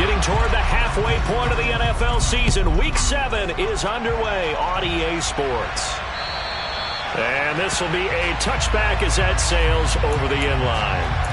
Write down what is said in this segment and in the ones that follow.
Getting toward the halfway point of the NFL season. Week 7 is underway on EA Sports. And this will be a touchback as that sails over the end line.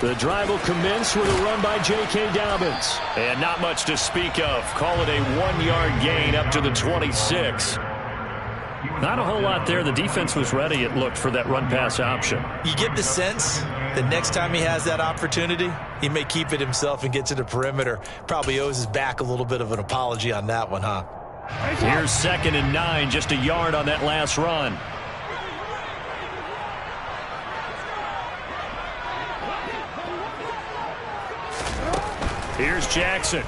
The drive will commence with a run by J.K. Dobbins. And not much to speak of. Call it a 1-yard gain up to the 26. Not a whole lot there. The defense was ready, it looked, for that run-pass option. You get the sense that next time he has that opportunity, he may keep it himself and get to the perimeter. Probably owes his back a little bit of an apology on that one, huh? Here's 2nd and 9, just a yard on that last run. Here's Jackson.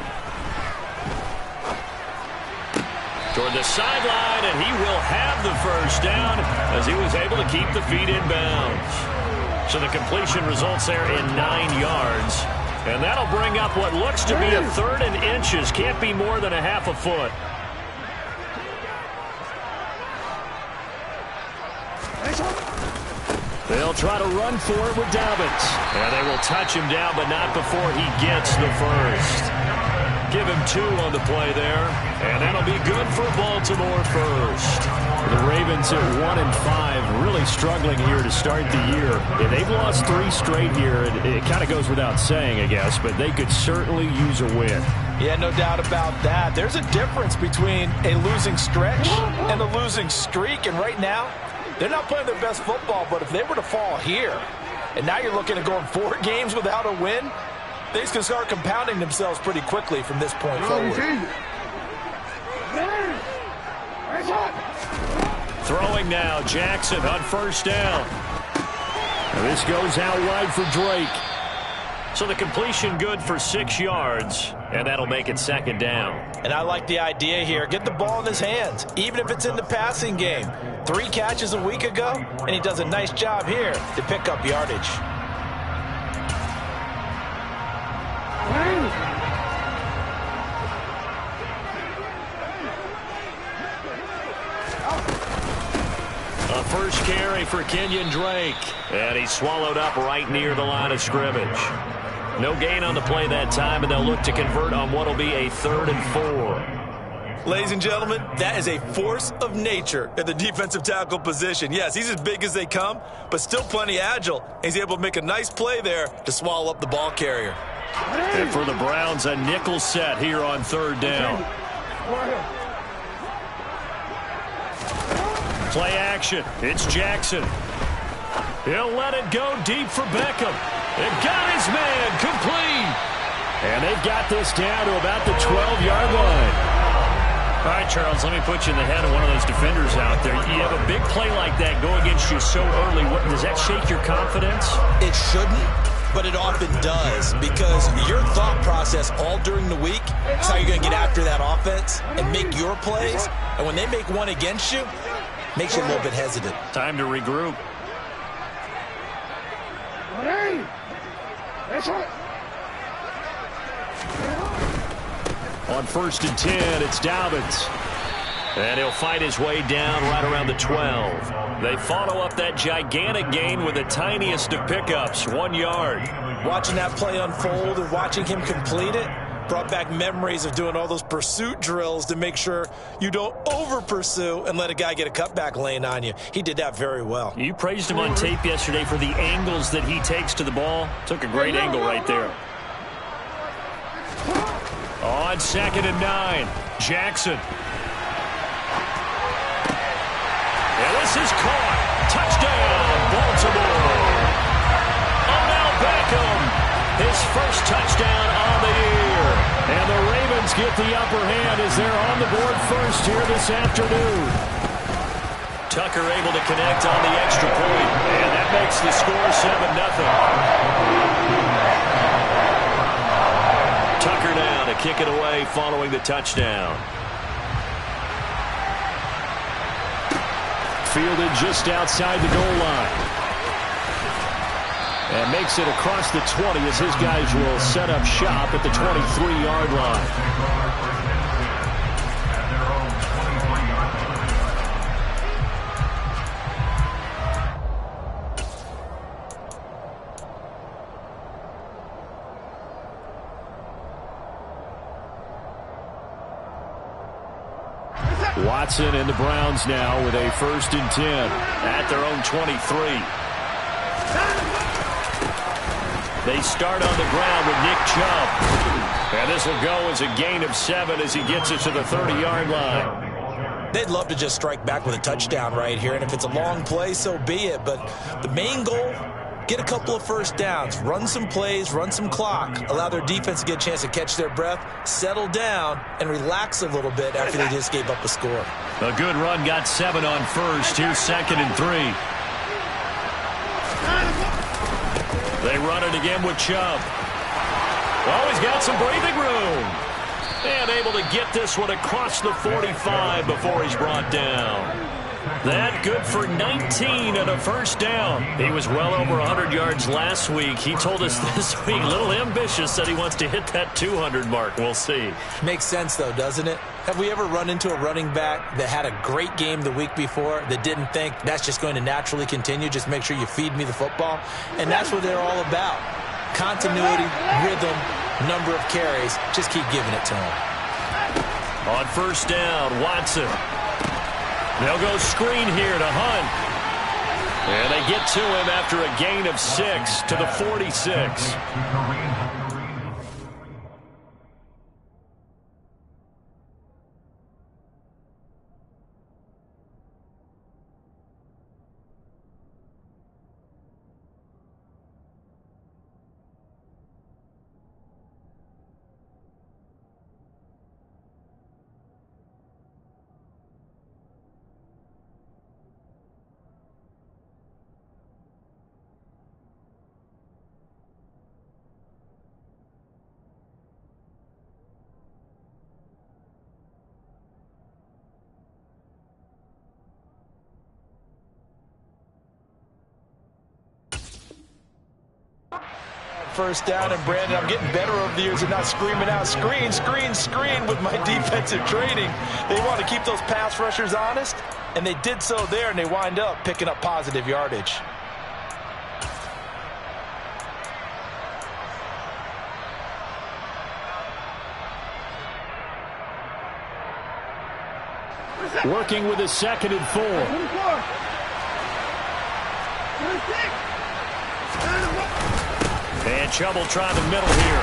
Toward the sideline, and he will have the first down as he was able to keep the feet in bounds. So the completion results there in 9 yards. And that'll bring up what looks to be a 3rd and inches. Can't be more than a half a foot. They'll try to run for it with Dobbins. And they will touch him down, but not before he gets the first. Give him 2 on the play there. And that'll be good for Baltimore first. The Ravens at 1-5, really struggling here to start the year. And they've lost 3 straight here. It kind of goes without saying, I guess, but they could certainly use a win. Yeah, no doubt about that. There's a difference between a losing stretch and a losing streak. And right now, they're not playing their best football, but if they were to fall here, and now you're looking at going 4 games without a win, things can start compounding themselves pretty quickly from this point forward. Throwing now, Jackson on first down. Now this goes out wide for Drake. So the completion good for 6 yards, and that'll make it 2nd down. And I like the idea here. Get the ball in his hands, even if it's in the passing game. 3 catches a week ago, and he does a nice job here to pick up yardage. A first carry for Kenyon Drake, and he's swallowed up right near the line of scrimmage. No gain on the play that time, and they'll look to convert on what will be a 3rd and 4. Ladies and gentlemen, that is a force of nature at the defensive tackle position. Yes, he's as big as they come, but still plenty agile. He's able to make a nice play there to swallow up the ball carrier. And for the Browns, a nickel set here on 3rd down. Play action. It's Jackson. He'll let it go deep for Beckham. They've got his man complete. And they've got this down to about the 12-yard line. All right, Charles, let me put you in the head of one of those defenders out there. You have a big play like that go against you so early. Does that shake your confidence? It shouldn't, but it often does, because your thought process all during the week is how you're going to get after that offense and make your plays. And when they make one against you, makes you a little bit hesitant. Time to regroup. On 1st and 10, it's Dobbins. And he'll fight his way down right around the 12. They follow up that gigantic gain with the tiniest of pickups, 1 yard. Watching that play unfold and watching him complete it brought back memories of doing all those pursuit drills to make sure you don't over-pursue and let a guy get a cutback lane on you. He did that very well. You praised him on tape yesterday for the angles that he takes to the ball. Took a great angle right there. On 2nd and 9, Jackson. And this is caught. Touchdown, Baltimore. Odell Beckham, his first touchdown on the year. And the Ravens get the upper hand as they're on the board first here this afternoon. Tucker able to connect on the extra point, and that makes the score 7-0. kick it away following the touchdown. Fielded just outside the goal line. And makes it across the 20 as his guys will set up shop at the 23-yard line. Watson and the Browns now with a 1st and 10 at their own 23. They start on the ground with Nick Chubb. And this will go as a gain of 7 as he gets it to the 30-yard line. They'd love to just strike back with a touchdown right here, and if it's a long play, so be it. But the main goal, get a couple of first downs, run some plays, run some clock, allow their defense to get a chance to catch their breath, settle down, and relax a little bit after they just gave up a score. A good run got 7 on first. Here's 2nd and 3. They run it again with Chubb. Oh, he's got some breathing room. And able to get this one across the 45 before he's brought down. That good for 19 and a 1st down. He was well over 100 yards last week. He told us this week, a little ambitious, said he wants to hit that 200 mark. We'll see. Makes sense, though, doesn't it? Have we ever run into a running back that had a great game the week before that didn't think that's just going to naturally continue? Just make sure you feed me the football. And that's what they're all about. Continuity, rhythm, number of carries. Just keep giving it to him. On 1st down, Watson. They'll go screen here to Hunt. And they get to him after a gain of 6 to the 46. First down, and Brandon, I'm getting better over the years and not screaming out, screen, screen, screen with my defensive training. They want to keep those pass rushers honest, and they did so there, and they wind up picking up positive yardage. Working with a 2nd and 4. And Chubb will try the middle here.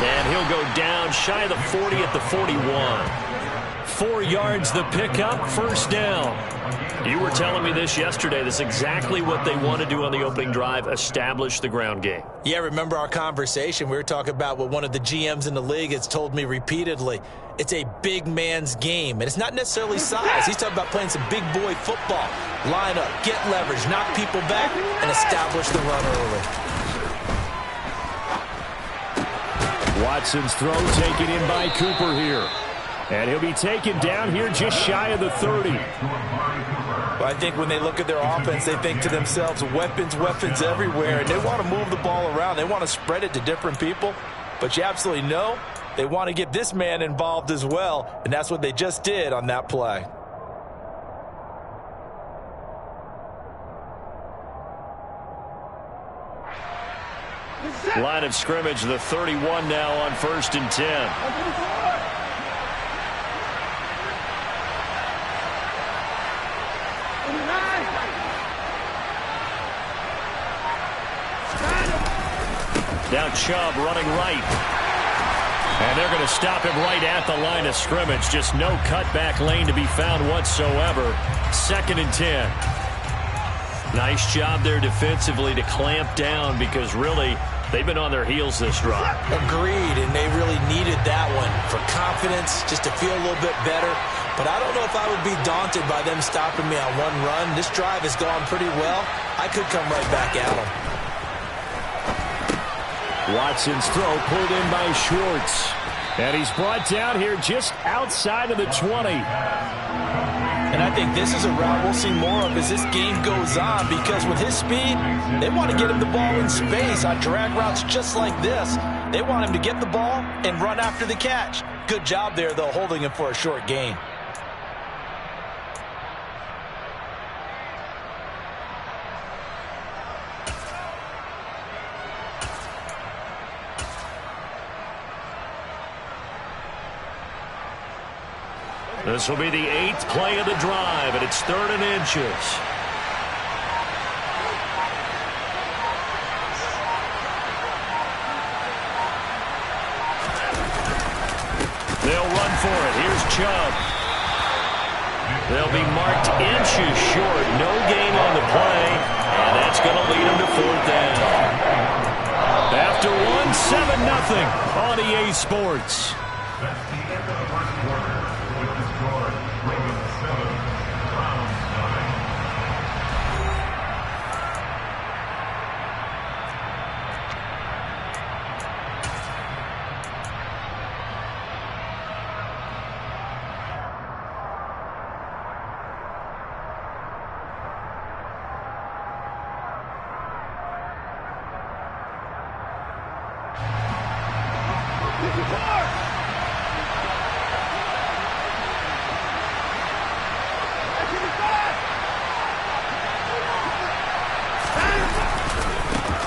And he'll go down shy of the 40 at the 41. 4 yards the pickup, 1st down. You were telling me this yesterday. This is exactly what they want to do on the opening drive, establish the ground game. Yeah, remember our conversation? We were talking about what one of the GMs in the league has told me repeatedly. It's a big man's game, and it's not necessarily size. He's talking about playing some big boy football. Line up, get leverage, knock people back, and establish the run early. Watson's throw taken in by Cooper here. And he'll be taken down here just shy of the 30. Well, I think when they look at their offense, they think to themselves, weapons, weapons everywhere, and they want to move the ball around. They want to spread it to different people. But you absolutely know they want to get this man involved as well, and that's what they just did on that play. Line of scrimmage, the 31 now on 1st and 10. Now Chubb running right. And they're going to stop him right at the line of scrimmage. Just no cutback lane to be found whatsoever. 2nd and 10. Nice job there defensively to clamp down because really they've been on their heels this drive. Agreed, and they really needed that one for confidence, just to feel a little bit better. But I don't know if I would be daunted by them stopping me on one run. This drive has gone pretty well. I could come right back at them. Watson's throw pulled in by Schwartz. And he's brought down here just outside of the 20. And I think this is a route we'll see more of as this game goes on, because with his speed, they want to get him the ball in space on drag routes just like this. They want him to get the ball and run after the catch. Good job there, though, holding him for a short gain. This will be the 8th play of the drive, and it's 3rd and inches. They'll run for it. Here's Chubb. They'll be marked inches short. No gain on the play, and that's going to lead them to 4th down. After 1, 7-0 on EA Sports.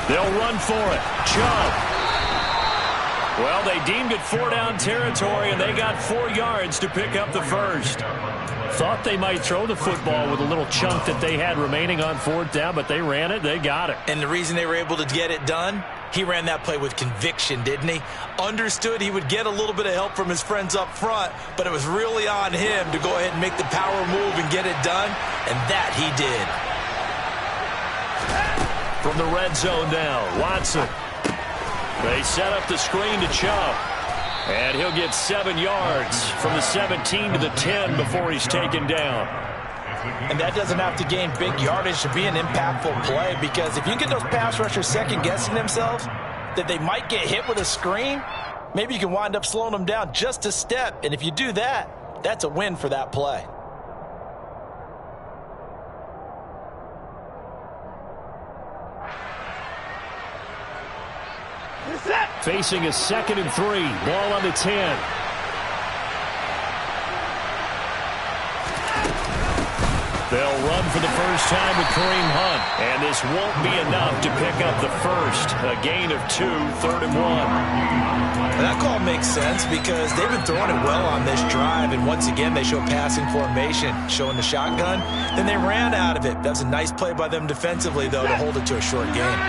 They'll run for it. Chubb. Well, they deemed it 4-down territory, and they got 4 yards to pick up the first. Thought they might throw the football with a little chunk that they had remaining on 4th down, but they ran it. They got it. And the reason they were able to get it done, he ran that play with conviction, didn't he? Understood he would get a little bit of help from his friends up front, but it was really on him to go ahead and make the power move and get it done, and that he did. From the red zone now, Watson. They set up the screen to Chubb. And he'll get 7 yards from the 17 to the 10 before he's taken down. And that doesn't have to gain big yardage to be an impactful play, because if you get those pass rushers second-guessing themselves that they might get hit with a screen, maybe you can wind up slowing them down just a step. And if you do that, that's a win for that play. Facing a 2nd and 3. Ball on the 10. They'll run for the first time with Kareem Hunt. And this won't be enough to pick up the first. A gain of 2, 3rd and 1. That call makes sense because they've been throwing it well on this drive. And once again, they show passing formation, showing the shotgun. Then they ran out of it. That was a nice play by them defensively, though, to hold it to a short gain.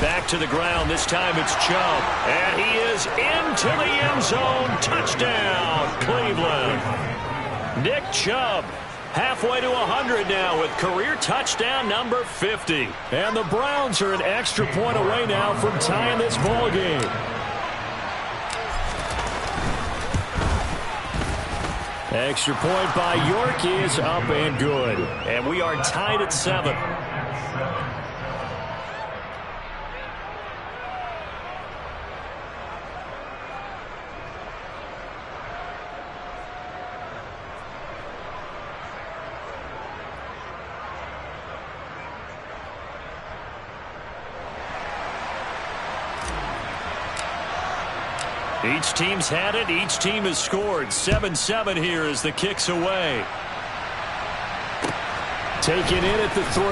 Back to the ground. This time it's Chubb. And he is into the end zone. Touchdown, Cleveland. Nick Chubb halfway to 100 now with career touchdown number 50. And the Browns are an extra point away now from tying this ball game. Extra point by York is up and good. And we are tied at 7. Each team's had it. Each team has scored. 7-7 here as the kick's away. Taken in at the 3.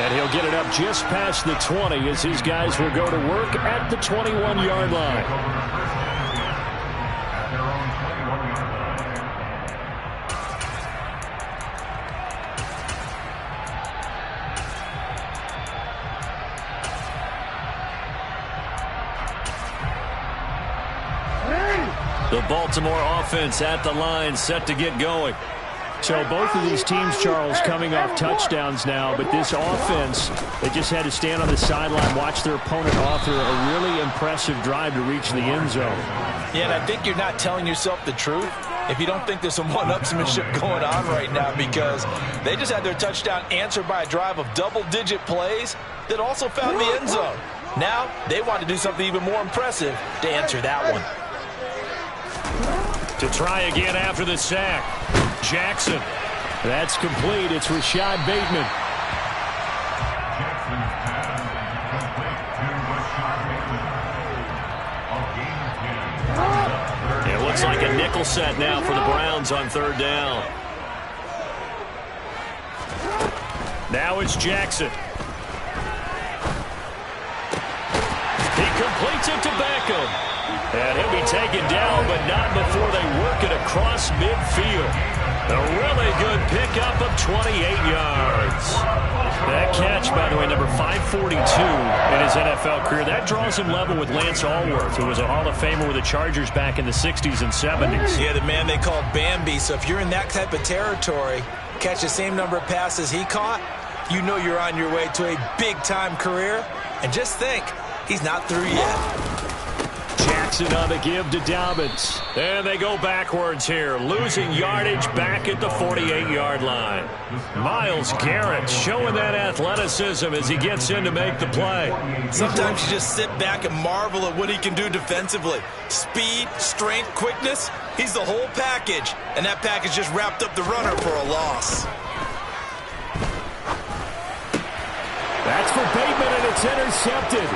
And he'll get it up just past the 20 as his guys will go to work at the 21-yard line. The Baltimore offense at the line, set to get going. So both of these teams, Charles, coming off touchdowns now, but this offense, they just had to stand on the sideline, watch their opponent author a really impressive drive to reach the end zone. Yeah, and I think you're not telling yourself the truth if you don't think there's some one-upsmanship going on right now, because they just had their touchdown answered by a drive of double-digit plays that also found the end zone. Now they want to do something even more impressive to answer that one. To try again after the sack. Jackson. That's complete. It's Rashad Bateman. It looks like a nickel set now for the Browns on third down. Now it's Jackson. He completes it to Beckham. And he'll be taken down, but not before they work it across midfield. A really good pickup of 28 yards. That catch, by the way, number 542 in his NFL career. That draws him level with Lance Allworth, who was a Hall of Famer with the Chargers back in the 60s and 70s. Yeah, the man they called Bambi. So if you're in that type of territory, catch the same number of passes he caught, you know you're on your way to a big-time career. And just think, he's not through yet. Jackson on the give to Dobbins. And they go backwards here, losing yardage back at the 48-yard line. Myles Garrett showing that athleticism as he gets in to make the play. Sometimes you just sit back and marvel at what he can do defensively. Speed, strength, quickness, he's the whole package. And that package just wrapped up the runner for a loss. That's for Bateman, and it's intercepted.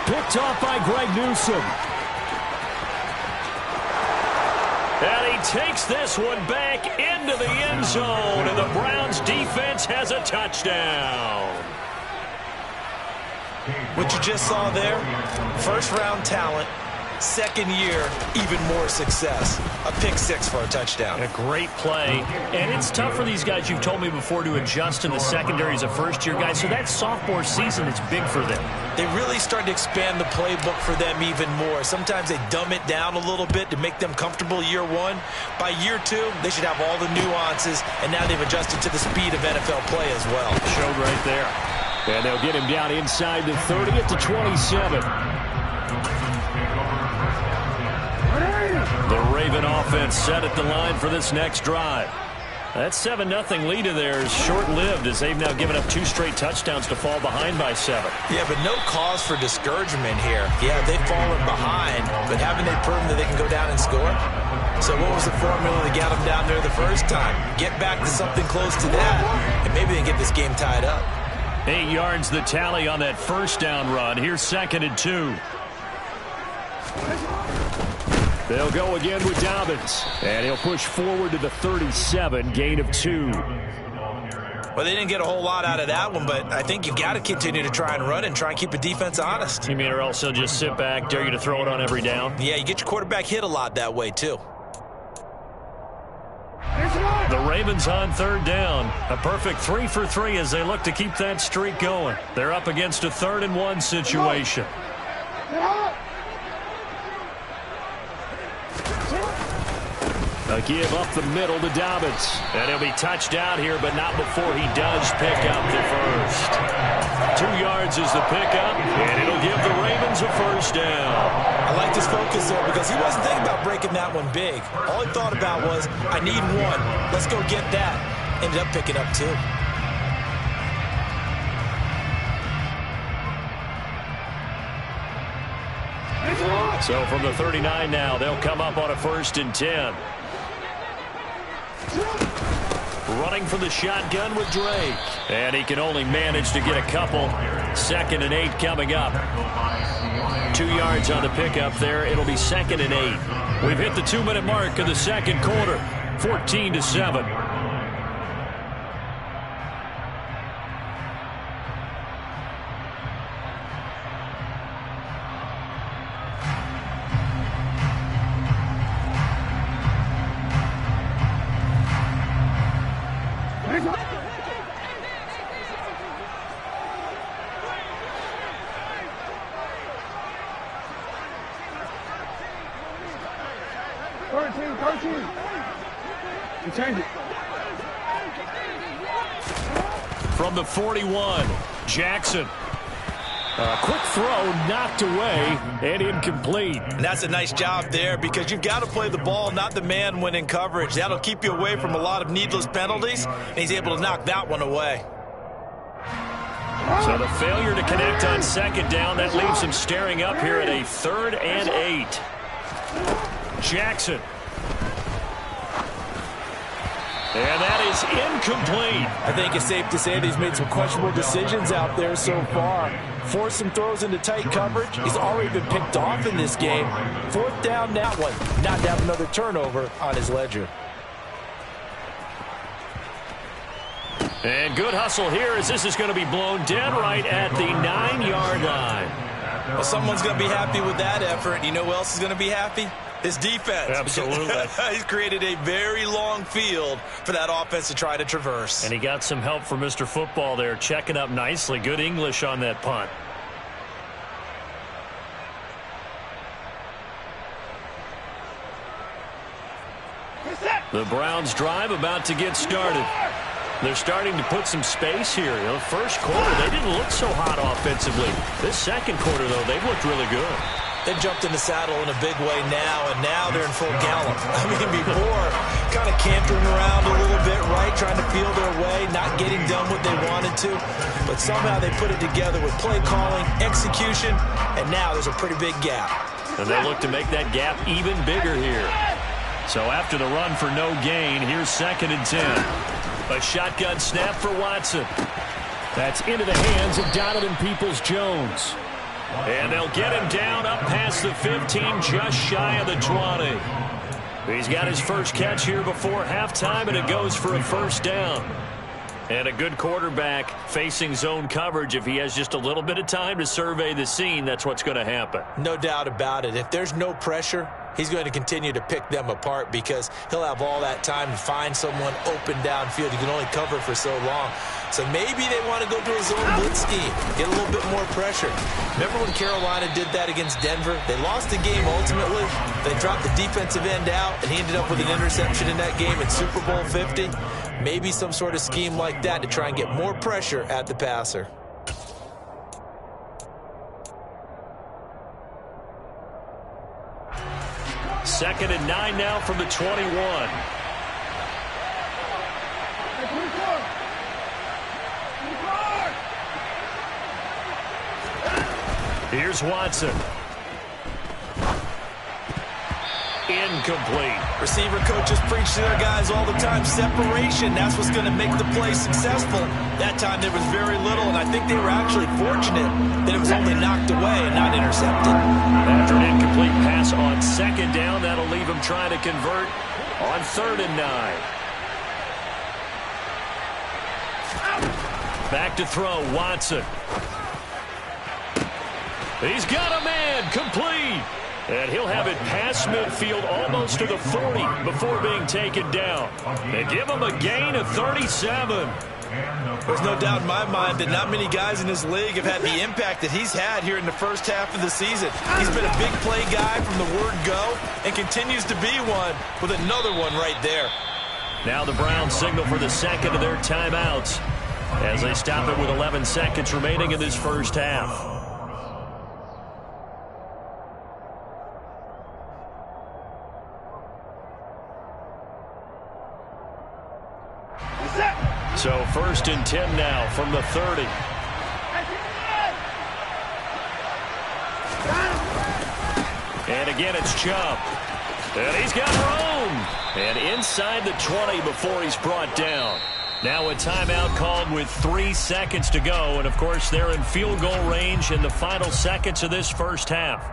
Picked off by Greg Newsome. And he takes this one back into the end zone, and the Browns defense has a touchdown. What you just saw there, first-round talent, second year, even more success. A pick six for a touchdown. A great play. And it's tough for these guys, you've told me before, to adjust in the secondary as a first-year guy. So that sophomore season is big for them. They really started to expand the playbook for them even more. Sometimes they dumb it down a little bit to make them comfortable year one. By year two, they should have all the nuances, and now they've adjusted to the speed of NFL play as well. Showed right there. And they'll get him down inside the 30 at the 27. The Raven offense set at the line for this next drive. That 7-0 lead of theirs is short-lived as they've now given up 2 straight touchdowns to fall behind by 7. Yeah, but no cause for discouragement here. Yeah, they've fallen behind, but haven't they proven that they can go down and score? So what was the formula that got them down there the first time? Get back to something close to that, and maybe they can get this game tied up. 8 yards the tally on that first down run. Here's 2nd and 2. They'll go again with Dobbins. And he'll push forward to the 37, gain of 2. Well, they didn't get a whole lot out of that one, but I think you've got to continue to try and run and try and keep the defense honest. You mean or else they'll just sit back, dare you to throw it on every down? Yeah, you get your quarterback hit a lot that way, too. The Ravens on third down. A perfect 3 for 3 as they look to keep that streak going. They're up against a 3rd and 1 situation. A give up the middle to Dobbins. And he'll be touched out here, but not before he does pick up the first. 2 yards is the pickup, and it'll give the Ravens a first down. I like this focus there because he wasn't thinking about breaking that one big. All he thought about was, I need 1. Let's go get that. Ended up picking up 2. So from the 39 now, they'll come up on a 1st and 10. Running for the shotgun with Drake. And he can only manage to get a couple. 2nd and 8 coming up. 2 yards on the pickup there. It'll be 2nd and 8. We've hit the 2-minute mark of the second quarter. 14-7. From the 41, Jackson. A quick throw knocked away and incomplete. And that's a nice job there because you've got to play the ball, not the man when in coverage. That'll keep you away from a lot of needless penalties, and he's able to knock that one away. So the failure to connect on second down, that leaves him staring up here at a 3rd and 8. Jackson. And that is incomplete. I think it's safe to say that he's made some questionable decisions out there so far. Forced some throws into tight coverage. He's already been picked off in this game. 4th down, that one. Not to have another turnover on his ledger. And good hustle here as this is going to be blown dead right at the 9-yard line. Well, someone's going to be happy with that effort. You know who else is going to be happy? His defense. Absolutely. He's created a very long field for that offense to try to traverse. And he got some help from Mr. Football there, checking up nicely. Good English on that punt. The Browns drive about to get started. They're starting to put some space here. You know, first quarter, they didn't look so hot offensively. This second quarter, though, they've looked really good. They've jumped in the saddle in a big way now, and now they're in full gallop. I mean, before, kind of cantering around a little bit, right, trying to feel their way, not getting done what they wanted to. But somehow they put it together with play calling, execution, and now there's a pretty big gap. And they look to make that gap even bigger here. So after the run for no gain, here's 2nd and 10. A shotgun snap for Watson. That's into the hands of Donovan Peoples-Jones. And they'll get him down up past the 15, just shy of the 20. He's got his first catch here before halftime, and it goes for a 1st down. And a good quarterback facing zone coverage. If he has just a little bit of time to survey the scene, that's what's going to happen. No doubt about it. If there's no pressure, he's going to continue to pick them apart because he'll have all that time to find someone open downfield. He can only cover for so long. So maybe they want to go to a zone blitz scheme, get a little bit more pressure. Remember when Carolina did that against Denver? They lost the game ultimately. They dropped the defensive end out, and he ended up with an interception in that game in Super Bowl 50. Maybe some sort of scheme like that to try and get more pressure at the passer. Second and 9 now from the 21. Here's Watson. Incomplete. Receiver coaches preach to their guys all the time. Separation, that's what's going to make the play successful. That time there was very little, and I think they were actually fortunate that it was only knocked away and not intercepted. After an incomplete pass on 2nd down, that'll leave him trying to convert on 3rd and 9. Back to throw, Watson. He's got a man, complete. And he'll have it past midfield almost to the 40 before being taken down. They give him a gain of 37. There's no doubt in my mind that not many guys in this league have had the impact that he's had here in the first half of the season. He's been a big play guy from the word go and continues to be one with another one right there. Now the Browns signal for the second of their timeouts as they stop it with 11 seconds remaining in this first half. So 1st and 10 now from the 30. And again, it's Chubb. And he's got room. And inside the 20 before he's brought down. Now a timeout called with 3 seconds to go. And, of course, they're in field goal range in the final seconds of this first half.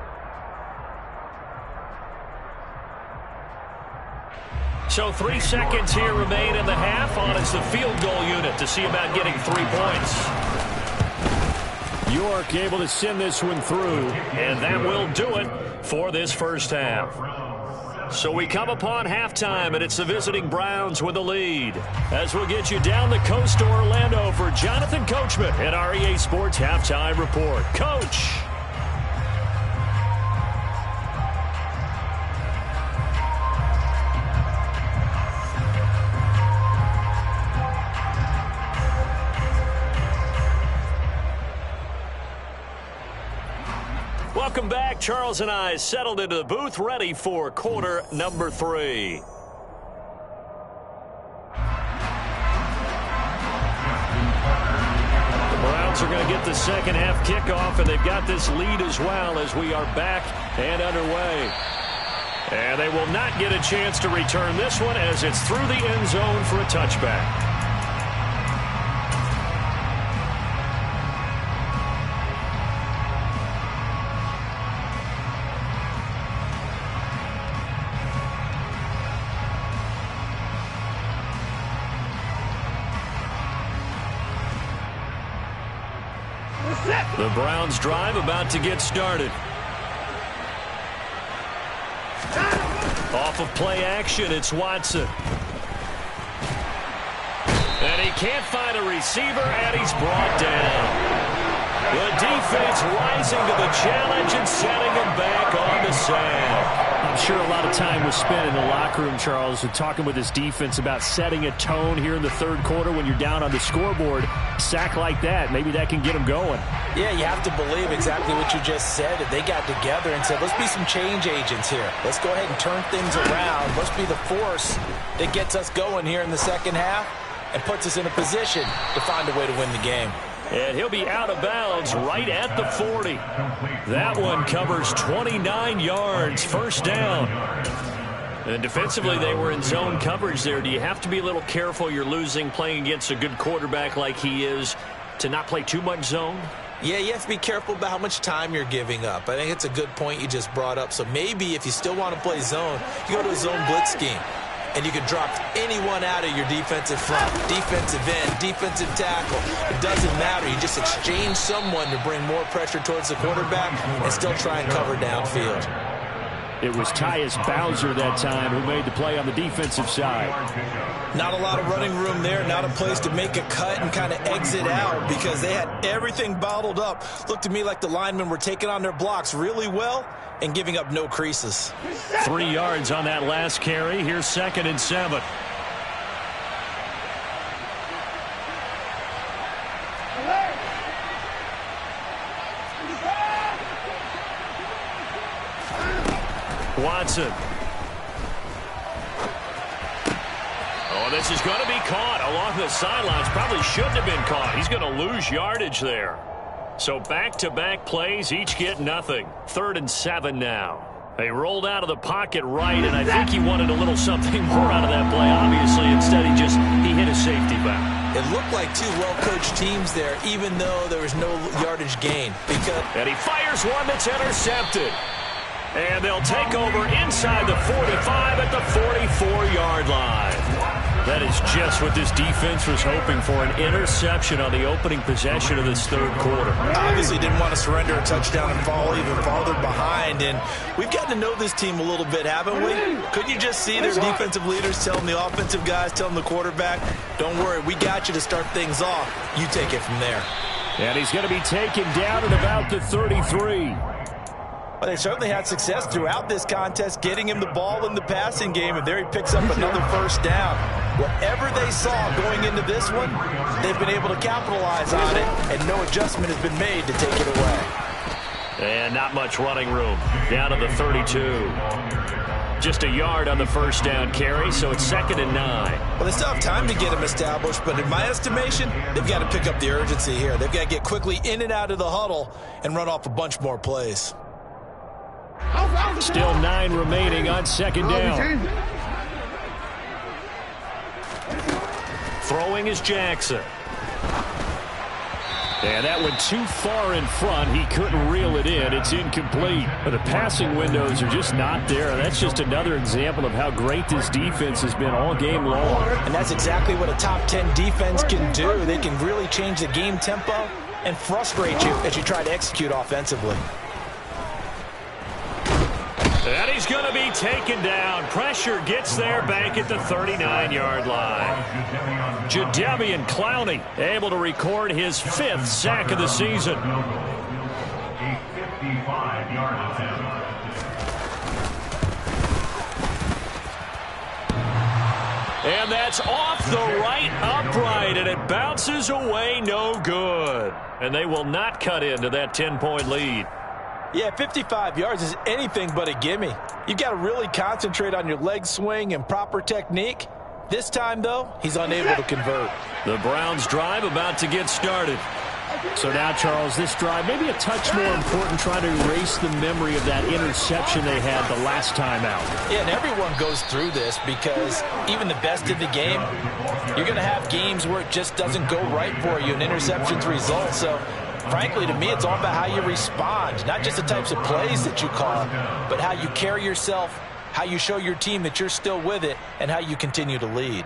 So 3 seconds here remain in the half on as the field goal unit to see about getting 3 points. York able to send this one through, and that will do it for this first half. So we come upon halftime, and it's the visiting Browns with the lead. As we'll get you down the coast to Orlando for Jonathan Coachman at our EA Sports Halftime Report. Coach. Welcome back. Charles and I settled into the booth, ready for quarter number 3. The Browns are going to get the second half kickoff, and they've got this lead as well as we are back and underway. And they will not get a chance to return this one as it's through the end zone for a touchback. The Browns drive about to get started. Off of play action, it's Watson. And he can't find a receiver, and he's brought down. The defense rising to the challenge and setting him back on the sack. I'm sure a lot of time was spent in the locker room, Charles, and talking with his defense about setting a tone here in the third quarter when you're down on the scoreboard. Sack like that, maybe that can get them going. Yeah, you have to believe exactly what you just said. If they got together and said, let's be some change agents here. Let's go ahead and turn things around. Let's be the force that gets us going here in the second half and puts us in a position to find a way to win the game. And he'll be out of bounds right at the 40. That one covers 29 yards, first down. And defensively, they were in zone coverage there. Do you have to be a little careful? You're losing, playing against a good quarterback like he is, to not play too much zone? Yeah, you have to be careful about how much time you're giving up. I think it's a good point you just brought up. So maybe if you still want to play zone, you go to a zone blitz scheme. And you can drop anyone out of your defensive front, defensive end, defensive tackle. It doesn't matter. You just exchange someone to bring more pressure towards the quarterback and still try and cover downfield. It was Tyus Bowser that time who made the play on the defensive side. Not a lot of running room there, not a place to make a cut and kind of exit out because they had everything bottled up. Looked to me like the linemen were taking on their blocks really well and giving up no creases. 3 yards on that last carry. Here's 2nd and 7. Watson. Oh, this is going to be caught along the sidelines. Probably shouldn't have been caught. He's going to lose yardage there. So back-to-back plays, each get nothing. 3rd and 7 now. They rolled out of the pocket right, and I think he wanted a little something more out of that play. Obviously, instead he hit a safety back. It looked like two well-coached teams there, even though there was no yardage gain. And he fires one that's intercepted. And they'll take over inside the 45 at the 44-yard line. That is just what this defense was hoping for, an interception on the opening possession of this third quarter. Obviously didn't want to surrender a touchdown and fall even farther behind. And we've gotten to know this team a little bit, haven't we? Couldn't you just see their defensive leaders telling the offensive guys, telling the quarterback, don't worry, we got you to start things off. You take it from there. And he's going to be taken down at about the 33. But they certainly had success throughout this contest, getting him the ball in the passing game, and there he picks up another first down. Whatever they saw going into this one, they've been able to capitalize on it, and no adjustment has been made to take it away. And not much running room. Down to the 32. Just a yard on the first down carry, so it's 2nd and 9. Well, they still have time to get him established, but in my estimation, they've got to pick up the urgency here. They've got to get quickly in and out of the huddle and run off a bunch more plays. Still 9 remaining on 2nd down. Throwing is Jackson. And that went too far in front. He couldn't reel it in. It's incomplete. But the passing windows are just not there. That's just another example of how great this defense has been all game long. And that's exactly what a top 10 defense can do. They can really change the game tempo and frustrate you as you try to execute offensively. And he's going to be taken down. Pressure gets there back at the 39-yard line. Jadeveon Clowney able to record his 5th sack of the season. And that's off the right upright, and it bounces away no good. And they will not cut into that 10-point lead. Yeah, 55 yards is anything but a gimme. You've got to really concentrate on your leg swing and proper technique. This time, though, he's unable to convert. The Browns drive about to get started. So now, Charles, this drive maybe a touch more important, trying to erase the memory of that interception they had the last time out. Yeah, and everyone goes through this because even the best in the game, you're going to have games where it just doesn't go right for you and interceptions result. So, frankly, to me, it's all about how you respond, not just the types of plays that you call, but how you carry yourself, how you show your team that you're still with it, and how you continue to lead.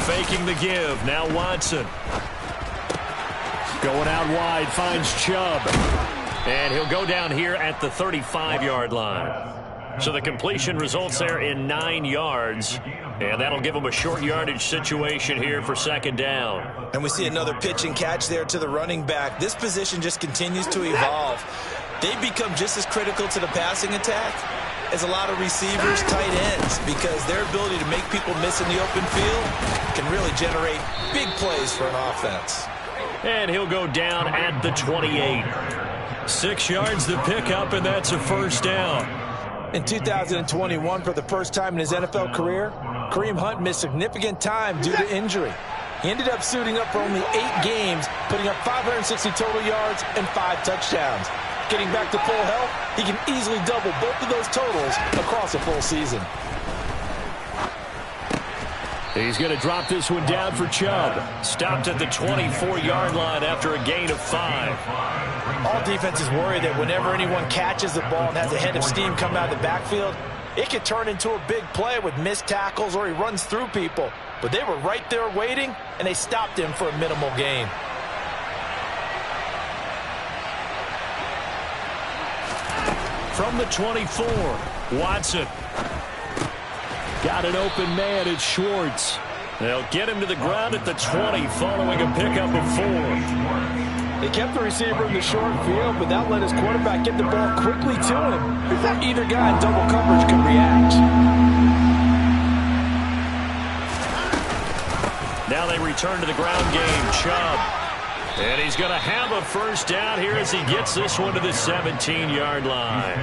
Faking the give. Now Watson. Going out wide, finds Chubb. And he'll go down here at the 35-yard line. So the completion results there in 9 yards. And that'll give them a short yardage situation here for second down. And we see another pitch and catch there to the running back. This position just continues to evolve. They've become just as critical to the passing attack as a lot of receivers, tight ends, because their ability to make people miss in the open field can really generate big plays for an offense. And he'll go down at the 28. 6 yards to pick up, and that's a first down. In 2021, for the first time in his NFL career, Kareem Hunt missed significant time due to injury. He ended up suiting up for only 8 games, putting up 560 total yards and 5 touchdowns. Getting back to full health, he can easily double both of those totals across a full season. He's going to drop this one down for Chubb. Stopped at the 24-yard line after a gain of 5. All defenses worry that whenever anyone catches the ball and has a head of steam coming out of the backfield, it could turn into a big play with missed tackles or he runs through people. But they were right there waiting, and they stopped him for a minimal gain. From the 24, Watson. Got an open man, it's Schwartz. They'll get him to the ground at the 20 following a pickup of 4. They kept the receiver in the short field, but that let his quarterback get the ball quickly to him before either guy in double coverage could react. Now they return to the ground game. Chubb. And he's going to have a first down here as he gets this one to the 17-yard line.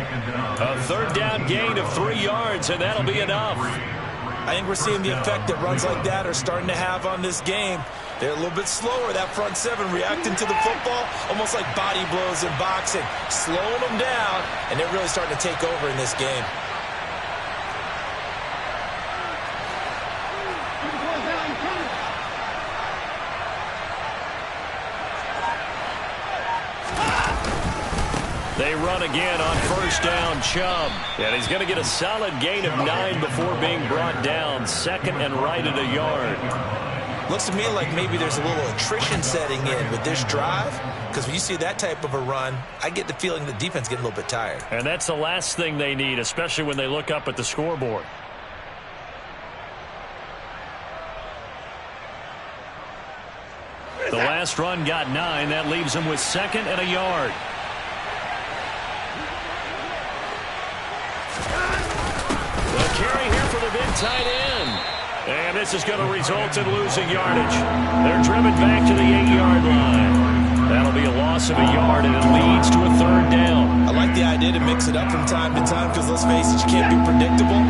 A third down gain of 3 yards, and that'll be enough. I think we're seeing the effect that runs like that are starting to have on this game. They're a little bit slower, that front seven, reacting to the football, almost like body blows in boxing, slowing them down, and they're really starting to take over in this game. They run again on first down, Chubb. And he's going to get a solid gain of 9 before being brought down. Second and right at a yard. Looks to me like maybe there's a little attrition setting in with this drive, because when you see that type of a run, I get the feeling the defense getting a little bit tired. And that's the last thing they need, especially when they look up at the scoreboard. The last run got 9. That leaves them with second and a yard. The carry here for the big tight end. And this is going to result in losing yardage. They're driven back to the 8-yard line. That'll be a loss of a yard, and it leads to a third down. I like the idea to mix it up from time to time because, let's face it, you can't be predictable.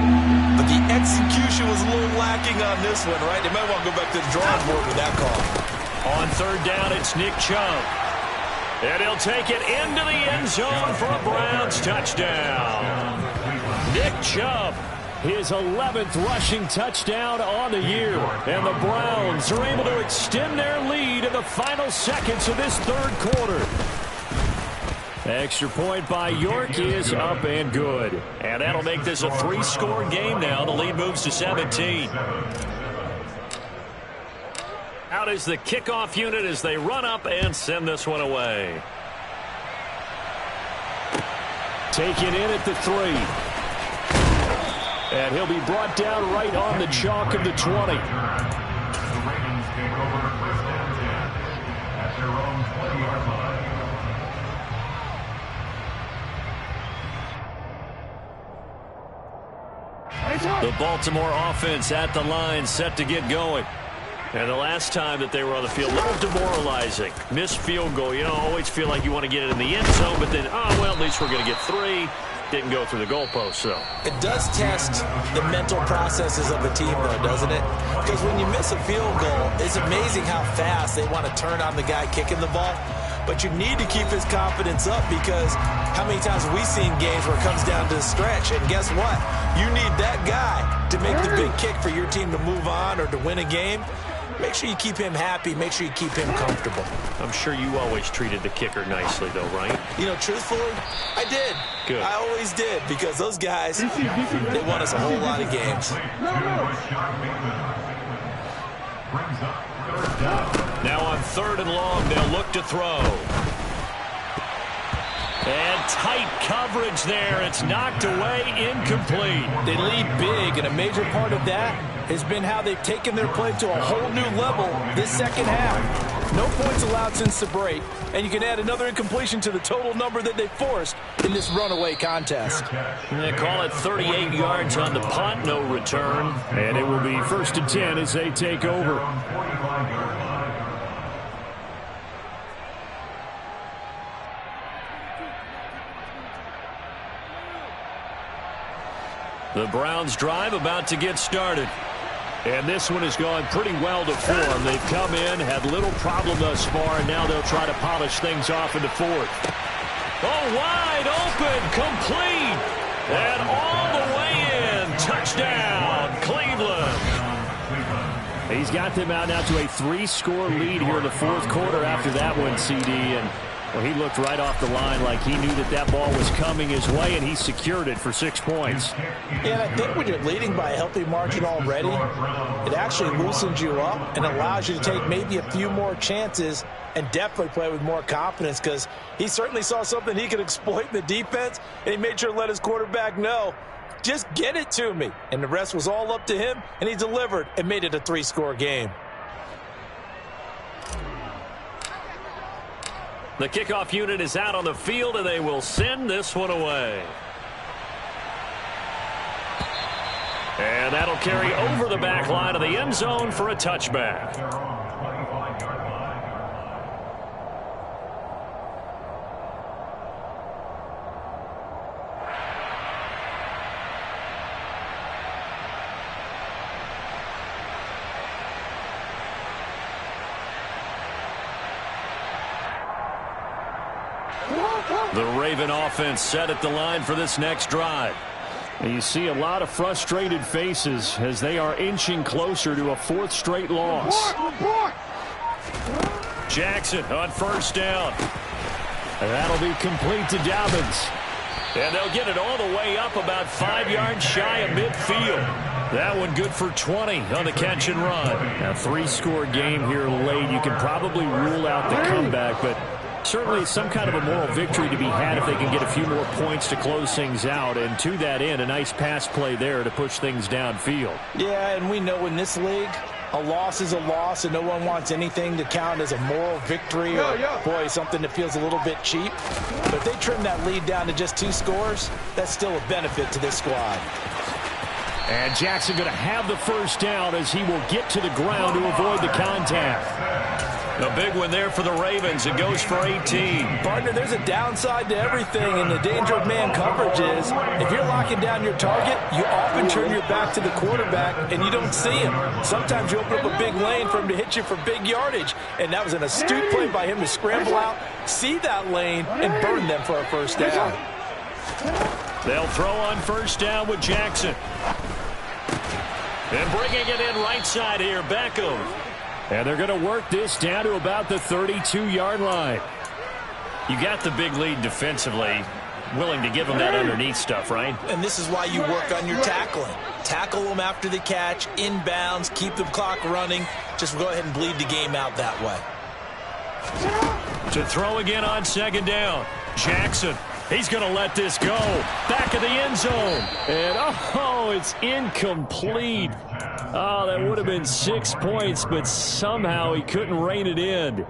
But the execution was a little lacking on this one, right? They might want to go back to the drawing board with that call. On third down, it's Nick Chubb. And he'll take it into the end zone for a Browns touchdown. Nick Chubb. His 11th rushing touchdown on the year. And the Browns are able to extend their lead in the final seconds of this third quarter. Extra point by York is up and good. And that'll make this a 3-score game now. The lead moves to 17. Out is the kickoff unit as they run up and send this one away. Taken in at the 3. And he'll be brought down right on the chalk of the 20. The Baltimore offense at the line, set to get going. And the last time that they were on the field, a little demoralizing. Missed field goal. You know, always feel like you want to get it in the end zone, but then, oh, well, at least we're going to get 3. Didn't go through the goalpost, though. It does test the mental processes of the team, though, doesn't it? Because when you miss a field goal, it's amazing how fast they want to turn on the guy kicking the ball. But you need to keep his confidence up, because how many times have we seen games where it comes down to the stretch? And guess what? You need that guy to make the big kick for your team to move on or to win a game. Make sure you keep him happy. Make sure you keep him comfortable. I'm sure you always treated the kicker nicely, though, right? You know, truthfully, I did. Good. I always did, because those guys, they won us a whole lot of games. Now on 3rd and long, they'll look to throw. And tight coverage there. It's knocked away, incomplete. They lead big, and a major part of that has been how they've taken their play to a whole new level this second half. No points allowed since the break, and you can add another incompletion to the total number that they forced in this runaway contest. They call it 38 yards on the punt, no return. And it will be 1st and 10 as they take over. The Browns drive about to get started. And this one has gone pretty well to form. They've come in, had little problem thus far, and now they'll try to polish things off into 4th. Oh, wide open, complete, and all the way in. Touchdown, Cleveland. He's got them out now to a 3-score lead here in the 4th quarter after that one, CD. And well, he looked right off the line like he knew that that ball was coming his way, and he secured it for 6 points. And I think when you're leading by a healthy margin already, it actually loosens you up and allows you to take maybe a few more chances and definitely play with more confidence, because he certainly saw something he could exploit in the defense, and he made sure to let his quarterback know, just get it to me. And the rest was all up to him, and he delivered and made it a 3-score game. The kickoff unit is out on the field, and they will send this one away. And that'll carry over the back line of the end zone for a touchback. The Raven offense set at the line for this next drive. And you see a lot of frustrated faces as they are inching closer to a 4th straight loss. Jackson on 1st down. And that'll be complete to Dobbins. And they'll get it all the way up about 5 yards shy of midfield. That one good for 20 on the catch and run. A 3-score game here late. You can probably rule out the comeback, but certainly some kind of a moral victory to be had if they can get a few more points to close things out. And to that end, a nice pass play there to push things downfield. Yeah, and we know in this league, a loss is a loss, and no one wants anything to count as a moral victory or, boy, something that feels a little bit cheap. But if they trim that lead down to just 2 scores, that's still a benefit to this squad. And Jackson going to have the 1st down as he will get to the ground to avoid the contact. A big one there for the Ravens. It goes for 18. Partner, there's a downside to everything, and the danger of man coverage is if you're locking down your target, you often turn your back to the quarterback and you don't see him. Sometimes you open up a big lane for him to hit you for big yardage, and that was an astute play by him to scramble out, see that lane, and burn them for a 1st down. They'll throw on 1st down with Jackson. And bringing it in right side here, Beckham. And they're going to work this down to about the 32-yard line. You got the big lead defensively, willing to give them that underneath stuff, right? And this is why you work on your tackling. Tackle them after the catch, inbounds, keep the clock running. Just go ahead and bleed the game out that way. To throw again on 2nd down. Jackson, he's going to let this go. Back of the end zone. And, oh, it's incomplete. Oh, that would have been 6 points, but somehow he couldn't rein it in.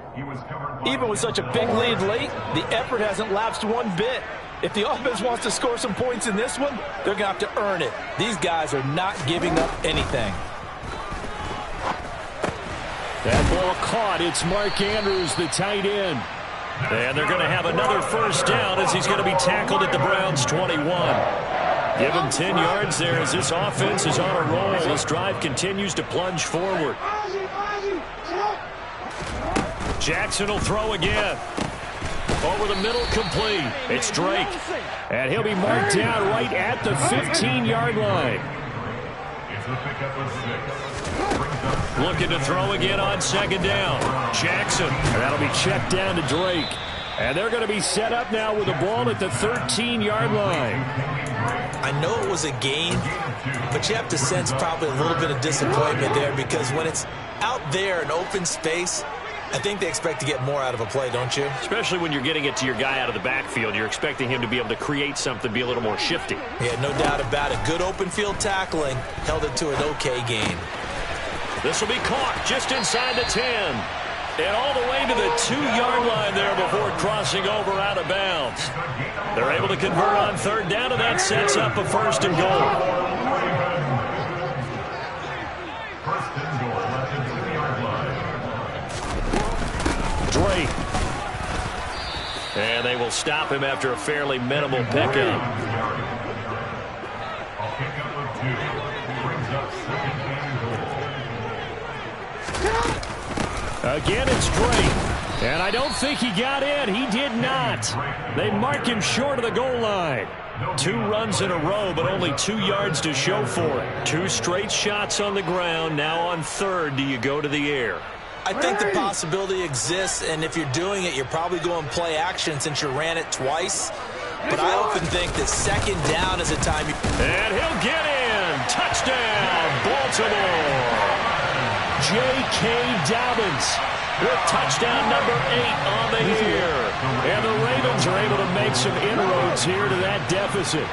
Even with such a big lead late, the effort hasn't lapsed one bit. If the offense wants to score some points in this one, they're going to have to earn it. These guys are not giving up anything. That ball caught. It's Mark Andrews, the tight end. And they're going to have another first down as he's going to be tackled at the Browns' 21. Give him 10 yards there as this offense is on a roll. This drive continues to plunge forward. Jackson will throw again. Over the middle, complete. It's Drake. And he'll be marked down right at the 15-yard line. Looking to throw again on second down. Jackson. And that'll be checked down to Drake. And they're going to be set up now with the ball at the 13-yard line. I know it was a gain, but you have to sense probably a little bit of disappointment there because when it's out there in open space, I think they expect to get more out of a play, don't you? Especially when you're getting it to your guy out of the backfield. You're expecting him to be able to create something, be a little more shifty. Yeah, no doubt about it. Good open field tackling held it to an okay gain. This will be caught just inside the 10. And all the way to the 2-yard line there before crossing over out of bounds. They're able to convert on third down, and that sets up a first and goal. Drake. And they will stop him after a fairly minimal pickup. Again, it's Drake. And I don't think he got in. He did not. They mark him short of the goal line. 2 runs in a row, but only 2 yards to show for it. 2 straight shots on the ground. Now on third, do you go to the air? I think the possibility exists, and if you're doing it, you're probably going play action since you ran it twice. But I often think that second down is a time you... And he'll get in. Touchdown, Baltimore. J.K. Dobbins with touchdown number 8 on the year. And the Ravens are able to make some inroads here to that deficit.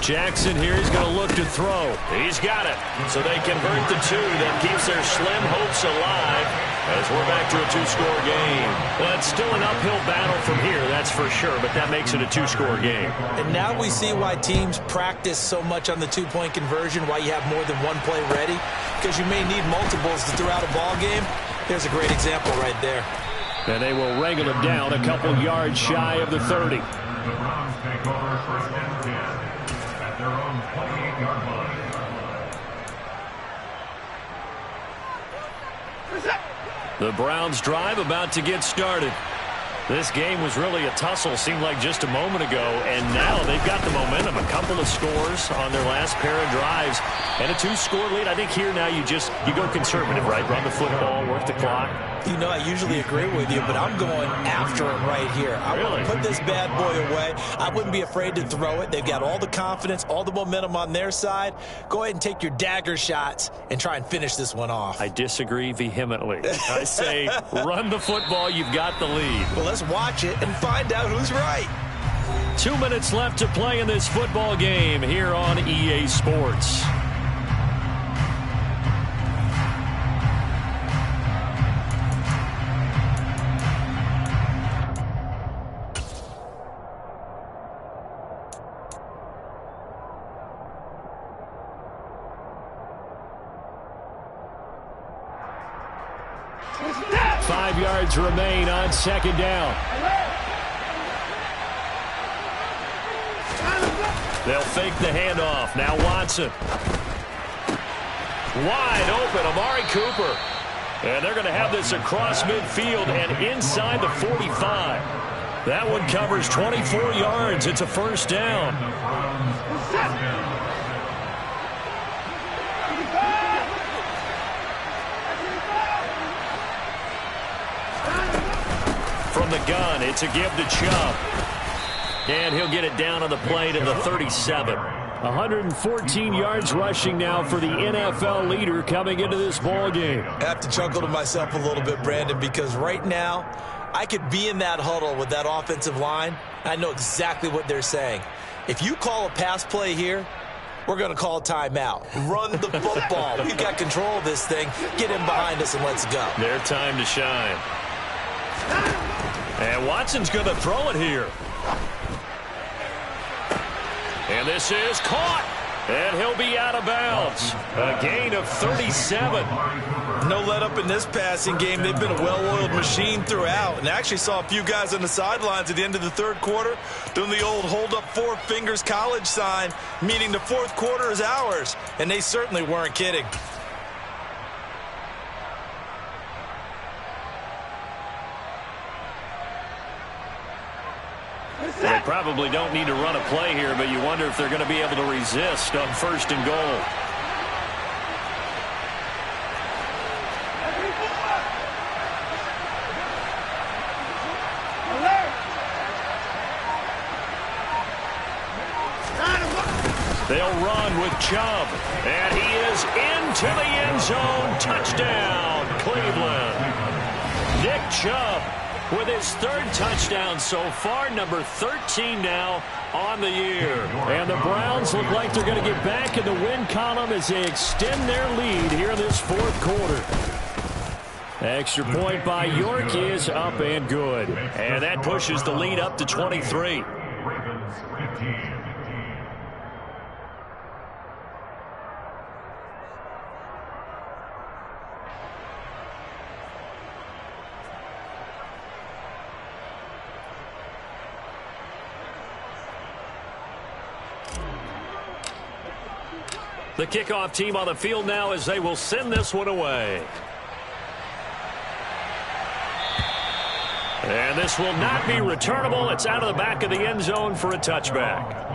Jackson here, he's going to look to throw. He's got it. So they convert the 2. That keeps their slim hopes alive as we're back to a 2-score game. Well, it's still an uphill battle from here, that's for sure, but that makes it a 2-score game. And now we see why teams practice so much on the 2-point conversion, why you have more than one play ready, because you may need multiples throughout a ball game. There's a great example right there. And they will wrangle him down a couple yards shy of the 30. The Browns take over first and 10 at their own 28-yard line. The Browns drive about to get started. This game was really a tussle, seemed like just a moment ago, and now they've got the momentum. A couple of scores on their last pair of drives, and a 2-score lead. I think here now you go conservative, right? Run the football, work the clock. You know, I usually agree with you, but I'm going after it right here. I want to put this bad boy away. I wouldn't be afraid to throw it. They've got all the confidence, all the momentum on their side. Go ahead and take your dagger shots and try and finish this one off. I disagree vehemently. I say run the football. You've got the lead. Well, let's watch it and find out who's right. 2 minutes left to play in this football game here on EA Sports. Remain on second down. They'll fake the handoff. Now Watson. Wide open, Amari Cooper. And they're going to have this across midfield and inside the 45. That one covers 24 yards. It's a first down. From the gun, it's a give to Chubb. And he'll get it down on the play to the 37. 114 yards rushing now for the NFL leader coming into this ball game. I have to chuckle to myself a little bit, Brandon, because right now I could be in that huddle with that offensive line. I know exactly what they're saying. If you call a pass play here, we're going to call a timeout. Run the football. We've got control of this thing. Get him behind us and let's go. Their time to shine. And Watson's going to throw it here. And this is caught. And he'll be out of bounds. A gain of 37. No let up in this passing game. They've been a well-oiled machine throughout. And I actually saw a few guys on the sidelines at the end of the third quarter doing the old hold up four fingers college sign, meaning the fourth quarter is ours. And they certainly weren't kidding. They probably don't need to run a play here, but you wonder if they're going to be able to resist on 1st and goal. They'll run with Chubb, and he is into the end zone. Touchdown, Cleveland. Nick Chubb with his 3rd touchdown so far, number 13 now on the year. And the Browns look like they're going to get back in the win column as they extend their lead here in this 4th quarter. Extra point by York is up and good. And that pushes the lead up to 23. Ravens 15. The kickoff team on the field now as they will send this one away. And this will not be returnable. It's out of the back of the end zone for a touchback.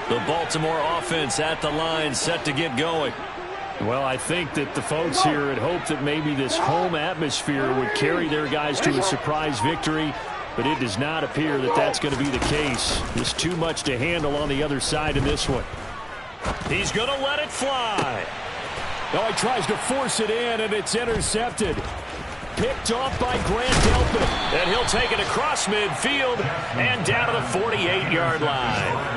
The Baltimore offense at the line, set to get going. Well, I think that the folks here had hoped that maybe this home atmosphere would carry their guys to a surprise victory, but it does not appear that that's going to be the case. There's too much to handle on the other side in this one. He's going to let it fly. Oh, he tries to force it in, and it's intercepted. Picked off by Grant Delpit. And he'll take it across midfield and down to the 48-yard line.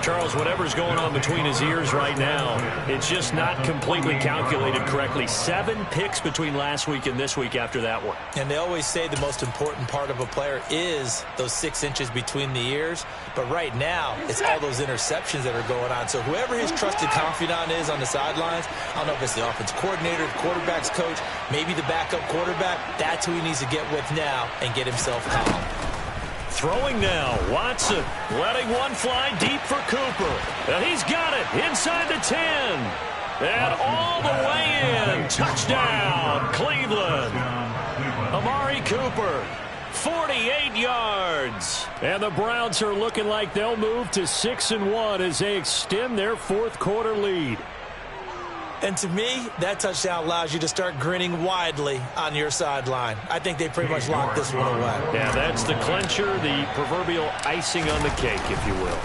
Charles, whatever's going on between his ears right now, it's just not completely calculated correctly. 7 picks between last week and this week after that one. And they always say the most important part of a player is those 6 inches between the ears. But right now, it's all those interceptions that are going on. So whoever his trusted confidant is on the sidelines, I don't know if it's the offense coordinator, the quarterback's coach, maybe the backup quarterback, that's who he needs to get with now and get himself calm. Throwing now, Watson letting one fly deep for Cooper. And he's got it inside the 10. And all the way in. Touchdown, Cleveland. Amari Cooper, 48 yards. And the Browns are looking like they'll move to 6-1 as they extend their 4th quarter lead. And to me, that touchdown allows you to start grinning widely on your sideline. I think they pretty much locked this one away. Yeah, that's the clincher, the proverbial icing on the cake, if you will.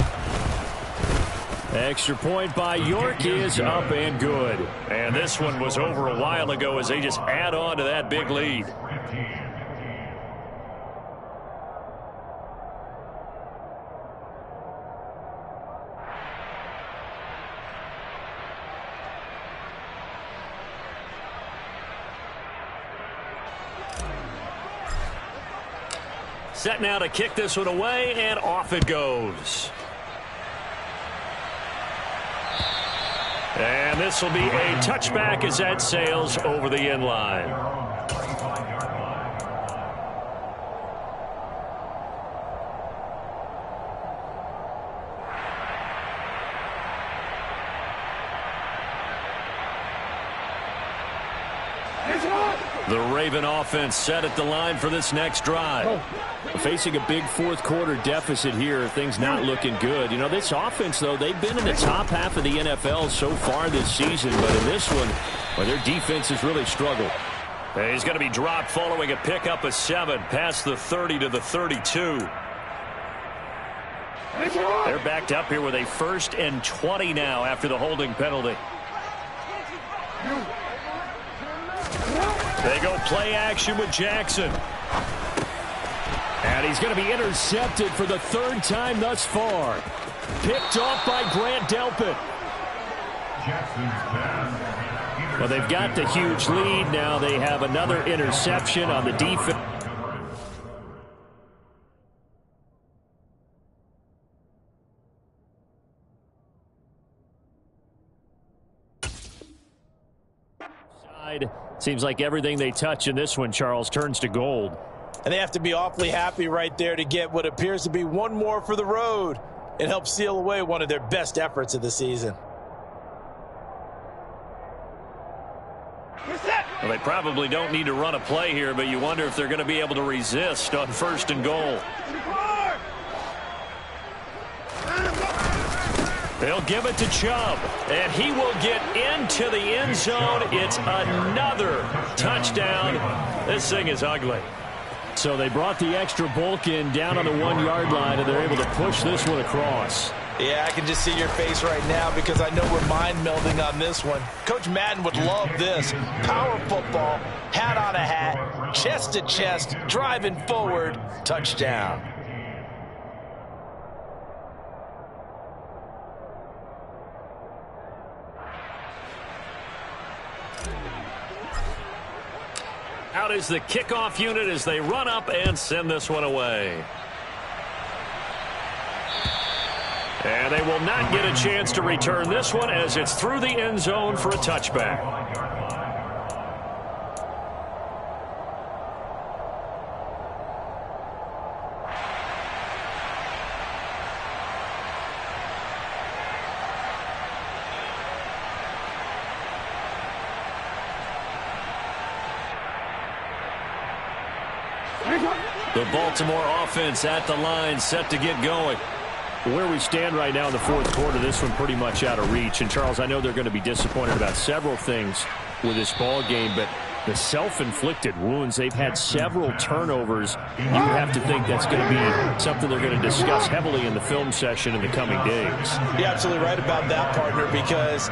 Extra point by York is up and good. And this one was over a while ago as they just add on to that big lead. Set now to kick this one away, and off it goes. And this will be a touchback as that sails over the end line. The Raven offense set at the line for this next drive. Facing a big fourth quarter deficit here, things not looking good. You know, this offense, though, they've been in the top half of the NFL so far this season, but in this one, well, their defense has really struggled. And he's going to be dropped following a pickup of 7 past the 30 to the 32. They're backed up here with a 1st and 20 now after the holding penalty. They go play action with Jackson. And he's going to be intercepted for the 3rd time thus far. Picked off by Grant Delpit. Well, they've got the huge lead. Now they have another interception on the defense. Seems like everything they touch in this one, Charles, turns to gold. And they have to be awfully happy right there to get what appears to be one more for the road. It helps seal away one of their best efforts of the season. Well, they probably don't need to run a play here, but you wonder if they're going to be able to resist on 1st and goal. They'll give it to Chubb, and he will get into the end zone. It's another touchdown. This thing is ugly. So they brought the extra bulk in down on the 1-yard line, and they're able to push this one across. Yeah, I can just see your face right now because I know we're mind melding on this one. Coach Madden would love this. Power football, hat on a hat, chest to chest, driving forward, touchdown. Out is the kickoff unit as they run up and send this one away. And they will not get a chance to return this one as it's through the end zone for a touchback. The Baltimore offense at the line, set to get going. Where we stand right now in the fourth quarter, this one pretty much out of reach. And, Charles, I know they're going to be disappointed about several things with this ball game, but the self-inflicted wounds, they've had several turnovers. You have to think that's going to be something they're going to discuss heavily in the film session in the coming days. You're absolutely right about that, partner, because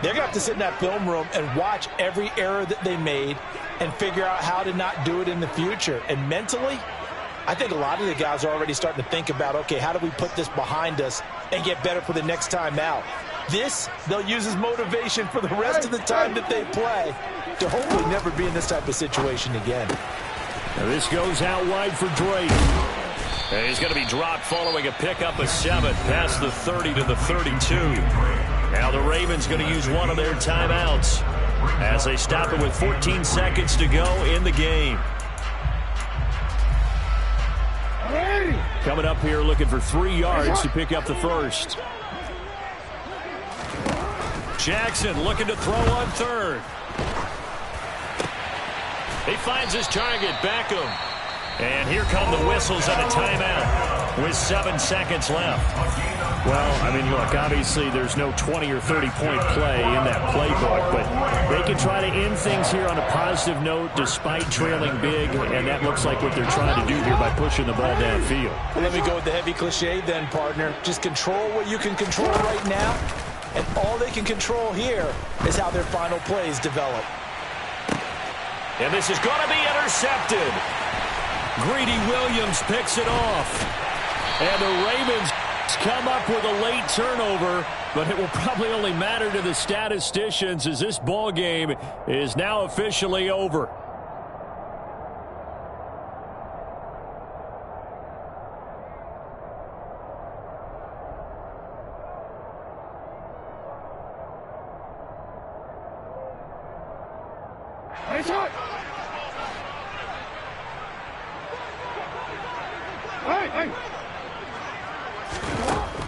they're going to have to sit in that film room and watch every error that they made and figure out how to not do it in the future. And mentally, I think a lot of the guys are already starting to think about, okay, how do we put this behind us and get better for the next time out? This, they'll use as motivation for the rest of the time that they play to hopefully never be in this type of situation again. Now this goes out wide for Drake. And he's going to be dropped following a pickup of 7 past the 30 to the 32. Now the Ravens going to use one of their timeouts as they stop it with 14 seconds to go in the game. Coming up here looking for 3 yards to pick up the first. Jackson looking to throw on 3rd. He finds his target, Beckham. And here come the whistles and a timeout with 7 seconds left. Well, I mean, look, obviously there's no 20 or 30-point play in that playbook, but they can try to end things here on a positive note despite trailing big, and that looks like what they're trying to do here by pushing the ball downfield. Well, let me go with the heavy cliche then, partner. Just control what you can control right now, and all they can control here is how their final plays develop. And this is going to be intercepted. Greedy Williams picks it off. And the Ravens come up with a late turnover, but it will probably only matter to the statisticians as this ball game is now officially over.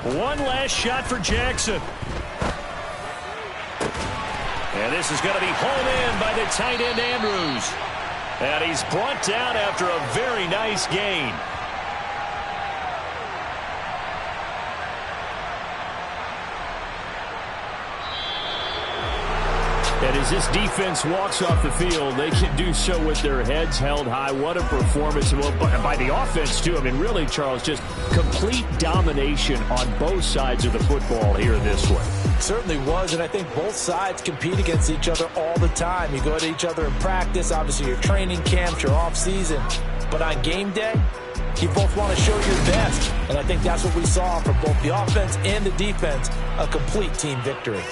One last shot for Jackson. And this is going to be home in by the tight end Andrews. And he's brought down after a very nice gain. And as this defense walks off the field, they can do so with their heads held high. What a performance by the offense, too. I mean, really, Charles, just complete domination on both sides of the football here this one. Certainly was, and I think both sides compete against each other all the time. You go to each other in practice, obviously your training camps, your off-season. But on game day, you both want to show your best. And I think that's what we saw from both the offense and the defense, a complete team victory.